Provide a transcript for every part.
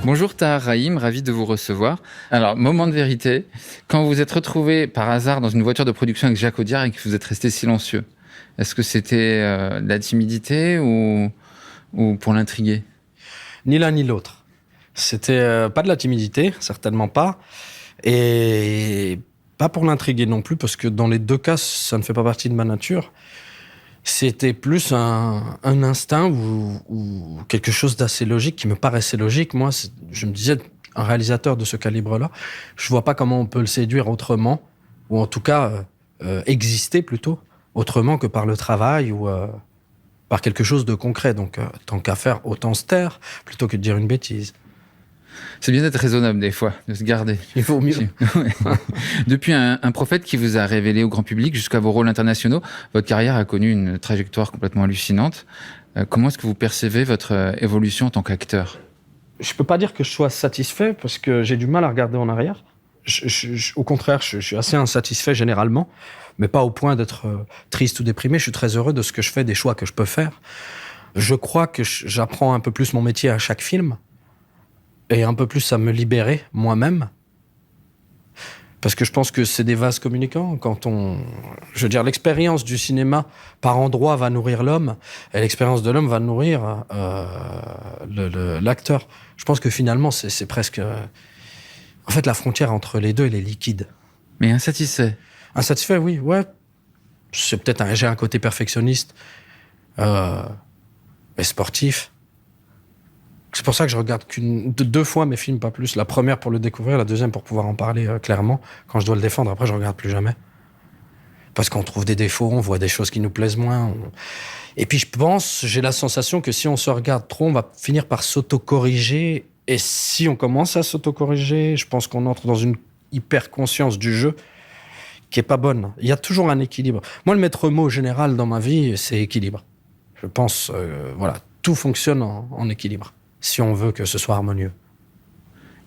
Bonjour Tahar Rahim, ravi de vous recevoir. Alors, moment de vérité, quand vous vous êtes retrouvé par hasard dans une voiture de production avec Jacques Audiard et que vous êtes resté silencieux, est-ce que c'était de la timidité ou pour l'intriguer? Ni l'un ni l'autre. C'était pas de la timidité, certainement pas. Et pas pour l'intriguer non plus, parce que dans les deux cas, ça ne fait pas partie de ma nature. C'était plus un instinct ou quelque chose d'assez logique, qui me paraissait logique. Moi, je me disais, un réalisateur de ce calibre-là, je vois pas comment on peut le séduire autrement, ou en tout cas exister plutôt, autrement que par le travail ou par quelque chose de concret. Donc, tant qu'à faire, autant se taire, plutôt que de dire une bêtise. C'est bien d'être raisonnable des fois, de se garder. Il vaut mieux. Ouais. Depuis un prophète qui vous a révélé au grand public jusqu'à vos rôles internationaux, votre carrière a connu une trajectoire complètement hallucinante. Comment est-ce que vous percevez votre évolution en tant qu'acteur? Je peux pas dire que je sois satisfait, parce que j'ai du mal à regarder en arrière. Au contraire, je suis assez insatisfait généralement, mais pas au point d'être triste ou déprimé. Je suis très heureux de ce que je fais, des choix que je peux faire. Je crois que j'apprends un peu plus mon métier à chaque film, et un peu plus à me libérer moi-même. Parce que je pense que c'est des vases communicants. Je veux dire, l'expérience du cinéma, par endroits, va nourrir l'homme, et l'expérience de l'homme va nourrir l'acteur. Je pense que finalement, c'est presque... En fait, la frontière entre les deux, elle est liquide. Mais insatisfait. Insatisfait, oui, ouais. C'est peut-être j'ai un côté perfectionniste, mais sportif. C'est pour ça que je regarde deux fois mes films, pas plus. La première pour le découvrir, la deuxième pour pouvoir en parler clairement. Quand je dois le défendre, après, je regarde plus jamais. Parce qu'on trouve des défauts, on voit des choses qui nous plaisent moins. Et puis, j'ai la sensation que si on se regarde trop, on va finir par s'auto-corriger. Et si on commence à s'auto-corriger, je pense qu'on entre dans une hyper-conscience du jeu qui est pas bonne. Il y a toujours un équilibre. Moi, le maître mot général dans ma vie, c'est équilibre. Je pense, voilà, tout fonctionne en équilibre, si on veut que ce soit harmonieux.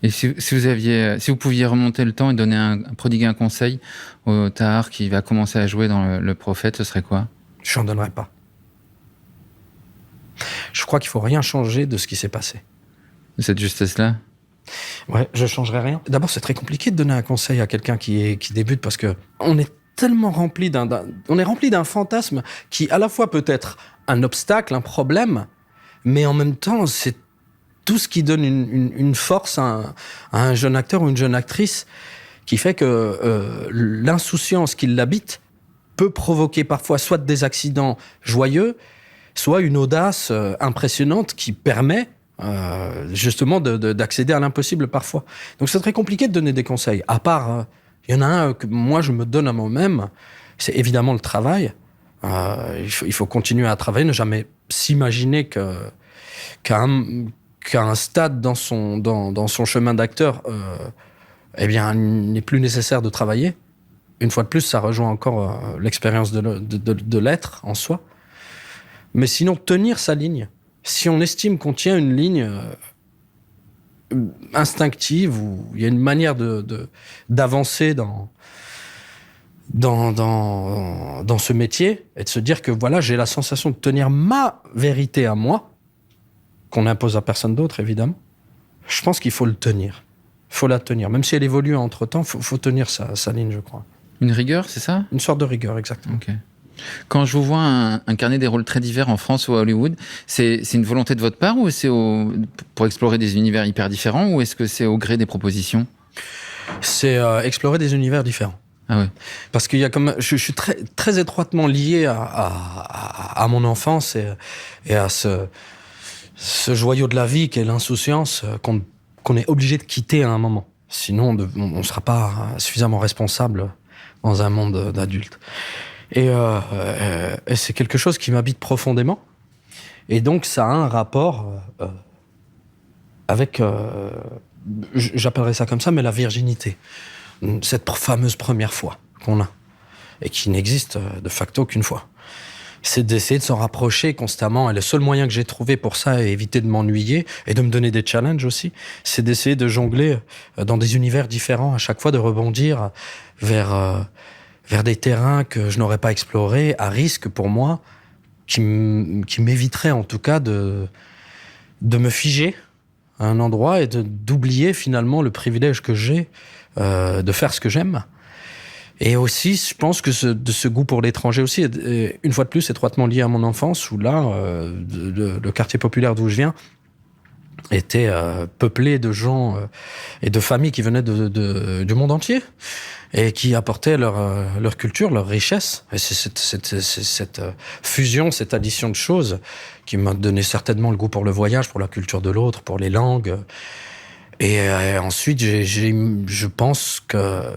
Et si vous pouviez remonter le temps et prodiguer un conseil au Tahar qui va commencer à jouer dans le prophète, ce serait quoi? Je n'en donnerai pas. Je crois qu'il faut rien changer de ce qui s'est passé. De cette justesse-là? Ouais, je changerai rien. D'abord, c'est très compliqué de donner un conseil à quelqu'un qui débute, parce que on est tellement rempli d'un fantasme qui, à la fois, peut être un obstacle, un problème, mais en même temps, c'est tout ce qui donne une force à un jeune acteur ou une jeune actrice, qui fait que l'insouciance qui l'habite peut provoquer parfois soit des accidents joyeux, soit une audace impressionnante qui permet justement d'accéder à l'impossible parfois. Donc c'est très compliqué de donner des conseils. À part, il y en a un que moi je me donne à moi-même, c'est évidemment le travail. Il faut continuer à travailler, ne jamais s'imaginer qu'à un stade dans son chemin d'acteur, eh bien, il n'est plus nécessaire de travailler. Une fois de plus, ça rejoint encore l'expérience de l'être en soi. Mais sinon, tenir sa ligne. Si on estime qu'on tient une ligne instinctive, où il y a une manière d'avancer dans ce métier, et de se dire que voilà, j'ai la sensation de tenir ma vérité à moi, qu'on n'impose à personne d'autre, évidemment, je pense qu'il faut le tenir. Il faut la tenir. Même si elle évolue entre-temps, il faut tenir sa ligne, je crois. Une rigueur, c'est ça? Une sorte de rigueur, exactement. Okay. Quand je vous vois incarner des rôles très divers en France ou à Hollywood, c'est une volonté de votre part, ou c'est pour explorer des univers hyper différents, ou est-ce que c'est au gré des propositions? C'est explorer des univers différents. Ah ouais. Parce qu'il y a je suis très, très étroitement lié à mon enfance et à ce joyau de la vie qu'est l'insouciance qu'on est obligé de quitter à un moment. Sinon, on ne sera pas suffisamment responsable dans un monde d'adultes. Et c'est quelque chose qui m'habite profondément. Et donc, ça a un rapport avec, j'appellerais ça comme ça, mais la virginité. Cette fameuse première fois qu'on a, et qui n'existe de facto qu'une fois. C'est d'essayer de s'en rapprocher constamment. Et le seul moyen que j'ai trouvé pour ça, et éviter de m'ennuyer, et de me donner des challenges aussi, c'est d'essayer de jongler dans des univers différents, à chaque fois de rebondir vers des terrains que je n'aurais pas explorés, à risque pour moi, qui m'éviteraient en tout cas de me figer à un endroit et d'oublier finalement le privilège que j'ai de faire ce que j'aime. Et aussi, je pense que ce goût pour l'étranger aussi, est, une fois de plus, étroitement lié à mon enfance, où là, le quartier populaire d'où je viens était peuplé de gens et de familles qui venaient du monde entier et qui apportaient leur culture, leur richesse. Et c'est cette fusion, cette addition de choses qui m'a donné certainement le goût pour le voyage, pour la culture de l'autre, pour les langues. Et ensuite, je pense que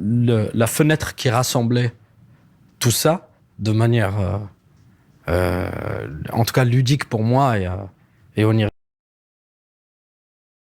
la fenêtre qui rassemblait tout ça de manière, en tout cas ludique pour moi et onirique,